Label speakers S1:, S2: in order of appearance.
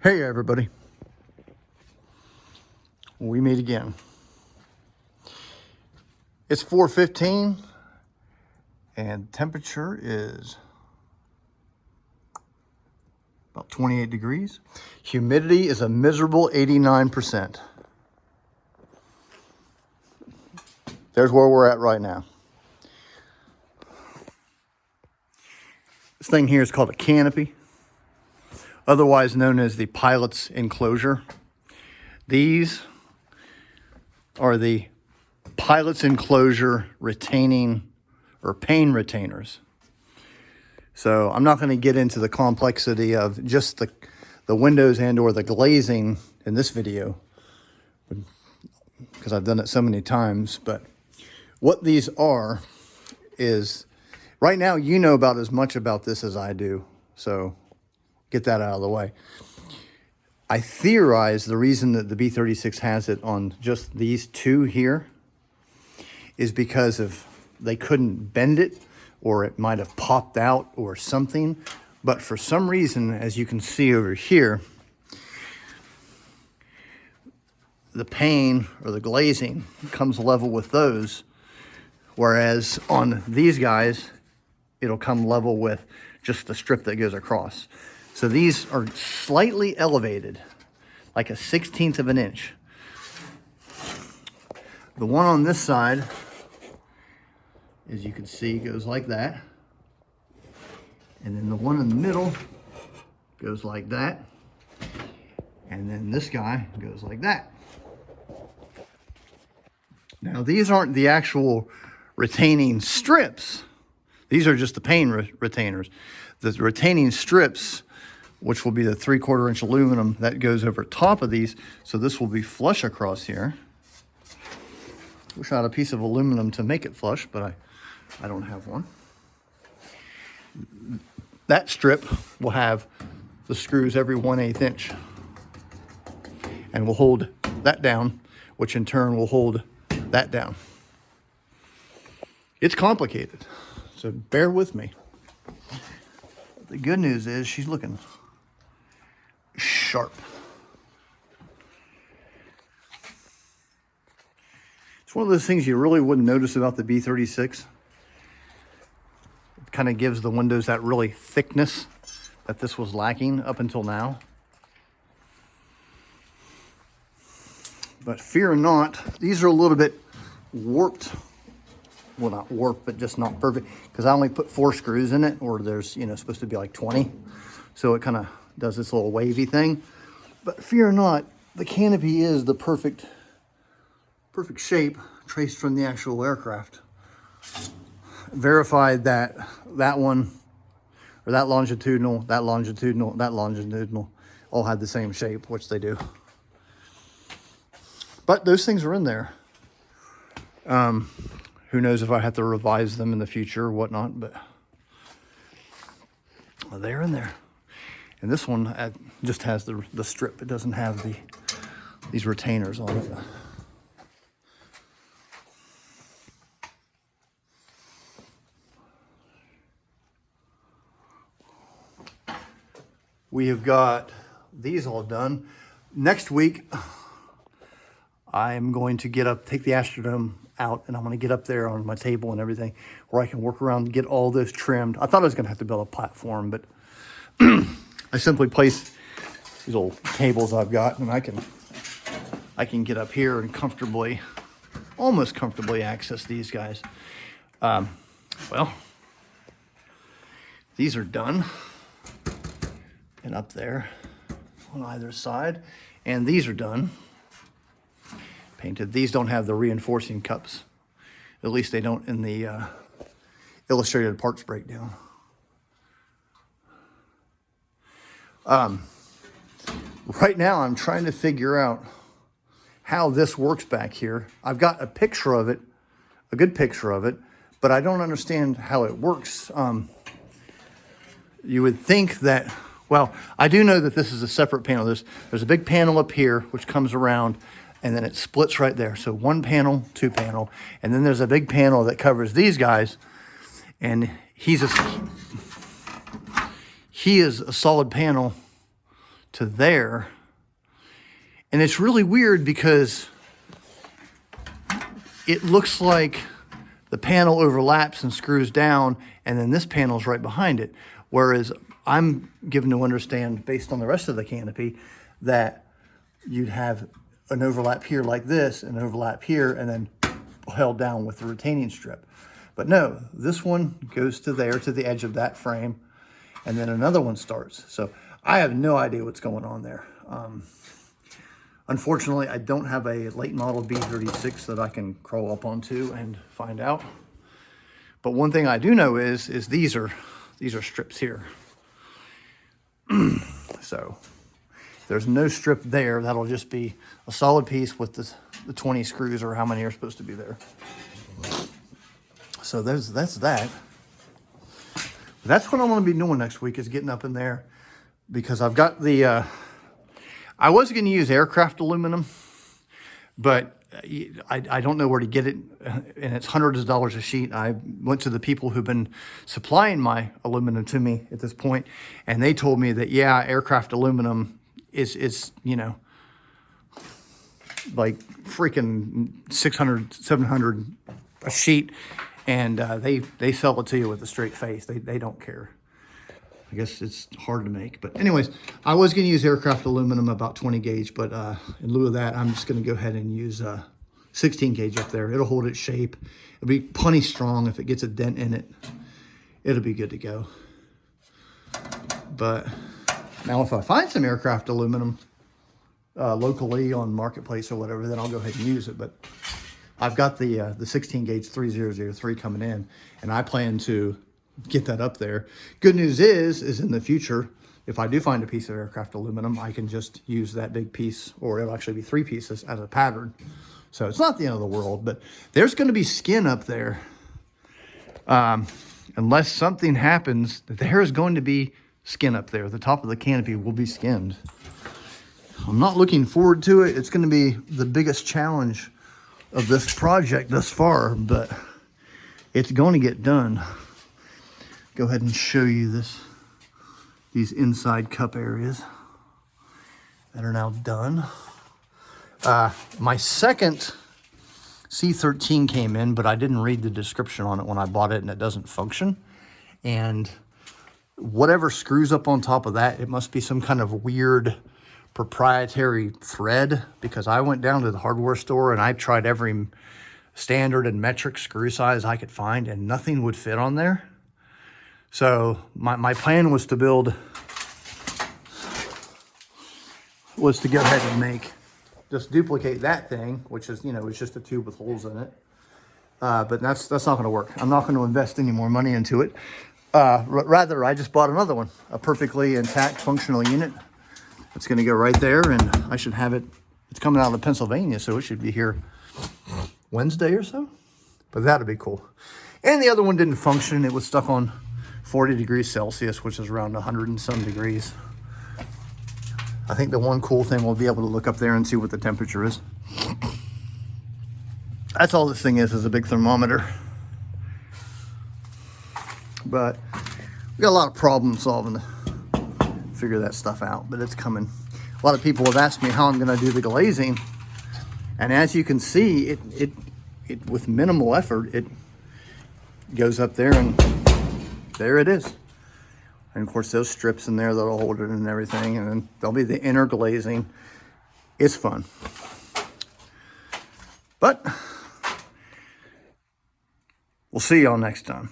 S1: Hey everybody, we meet again. It's 4:15 and temperature is about 28 degrees. Humidity is a miserable 89%. There's where we're at right now. This thing here is called a Canopy, otherwise known as the pilot's enclosure. These are the pilot's enclosure retaining or pane retainers. So I'm not going to get into the complexity of just the windows and or the glazing in this video because I've done it so many times. But what these are is, right now you know about as much about this as I do. So get that out of the way. I theorize the reason that the B-36 has it on just these two here is because of they couldn't bend it, or it might have popped out or something. But for some reason, as you can see over here, the pane or the glazing comes level with those, whereas on these guys, it'll come level with just the strip that goes across. So these are slightly elevated, like a 1/16 of an inch. The one on this side, as you can see, goes like that. And then the one in the middle goes like that. And then this guy goes like that. Now these aren't the actual retaining strips. These are just the pane retainers. The retaining strips, which will be the 3/4 inch aluminum that goes over top of these. So this will be flush across here. Wish I had a piece of aluminum to make it flush, but I don't have one. That strip will have the screws every 1/8 inch and will hold that down, which in turn will hold that down. It's complicated, so bear with me. The good news is she's looking sharp. It's one of those things you really wouldn't notice about the B-36. It kind of gives the windows that really thickness that this was lacking up until now. But fear not, these are a little bit warped. Well, not warped, but just not perfect, because I only put 4 screws in it, or there's, supposed to be like 20. So it kind of does this little wavy thing. But fear not, the Canopy is the perfect shape traced from the actual aircraft. Verified that that one, or that longitudinal, that longitudinal, that longitudinal, all had the same shape, which they do. But those things are in there. Who knows if I have to revise them in the future or whatnot, but they're in there. And this one just has the strip. It doesn't have these retainers on it. We have got these all done. Next week, I'm going to take the Astrodome out, and I'm going to get up there on my table and everything where I can work around and get all those trimmed. I thought I was going to have to build a platform, but I simply place these little tables I've got, and I can get up here and almost comfortably access these guys. Well, these are done, and up there on either side, and these are done. Painted. These don't have the reinforcing cups. At least they don't in the illustrated parts breakdown. Right now I'm trying to figure out how this works back here. I've got a picture of it, a good picture of it, but I don't understand how it works. You would think that, well, I do know that this is a separate panel. There's a big panel up here which comes around, and then it splits right there. So 1 panel, 2 panel, and then there's a big panel that covers these guys, and he is a solid panel to there. And it's really weird because it looks like the panel overlaps and screws down, and then this panel's right behind it. Whereas I'm given to understand, based on the rest of the canopy, that you'd have an overlap here like this, an overlap here, and then held down with the retaining strip. But no, this one goes to there, to the edge of that frame, and then another one starts. So I have no idea what's going on there. Unfortunately, I don't have a late model B-36 that I can crawl up onto and find out. But one thing I do know is these are strips here. So there's no strip there. That'll just be a solid piece with the 20 screws, or how many are supposed to be there. So that's that. That's what I'm going to be doing next week, is getting up in there, because I've got the, I was going to use aircraft aluminum, but I don't know where to get it, and it's hundreds of dollars a sheet. I went to the people who've been supplying my aluminum to me at this point, and they told me that, yeah, aircraft aluminum is you know, like freaking 600, 700 a sheet, and they sell it to you with a straight face. They don't care. I guess it's hard to make. But anyways, I was going to use aircraft aluminum, about 20 gauge, but in lieu of that, I'm just going to go ahead and use 16 gauge up there. It'll hold its shape. It'll be plenty strong. If it gets a dent in it, it'll be good to go. But now if I find some aircraft aluminum locally on Marketplace or whatever, then I'll go ahead and use it. But I've got the 16 gauge 3003 coming in, and I plan to get that up there. Good news is in the future, if I do find a piece of aircraft aluminum, I can just use that big piece, or it'll actually be 3 pieces as a pattern. So it's not the end of the world, but there's going to be skin up there. Unless something happens, there is going to be skin up there. The top of the canopy will be skinned. I'm not looking forward to it. It's going to be the biggest challenge of this project thus far, but it's going to get done. Go ahead and show you these inside cup areas that are now done. My second C13 came in, but I didn't read the description on it when I bought it, and it doesn't function. And whatever screws up on top of that, it must be some kind of weird proprietary thread, because I went down to the hardware store and I tried every standard and metric screw size I could find, and nothing would fit on there. So my plan was to go ahead and just duplicate that thing, which is, you know, it's just a tube with holes in it. But that's not going to work. I'm not going to invest any more money into it. Rather, I just bought another one, a perfectly intact functional unit. It's going to go right there, and I should have it. It's coming out of Pennsylvania, so it should be here Wednesday or so. But that'd be cool. And the other one didn't function. It was stuck on 40 degrees Celsius, which is around 100 and some degrees. I think the one cool thing, we'll be able to look up there and see what the temperature is. That's all this thing is a big thermometer. But we got a lot of problem solving to figure that stuff out, but it's coming. A lot of people have asked me how I'm going to do the glazing, and as you can see, it with minimal effort, it goes up there, and there it is. And of course, those strips in there that'll hold it and everything, and then there'll be the inner glazing. It's fun. But we'll see y'all next time.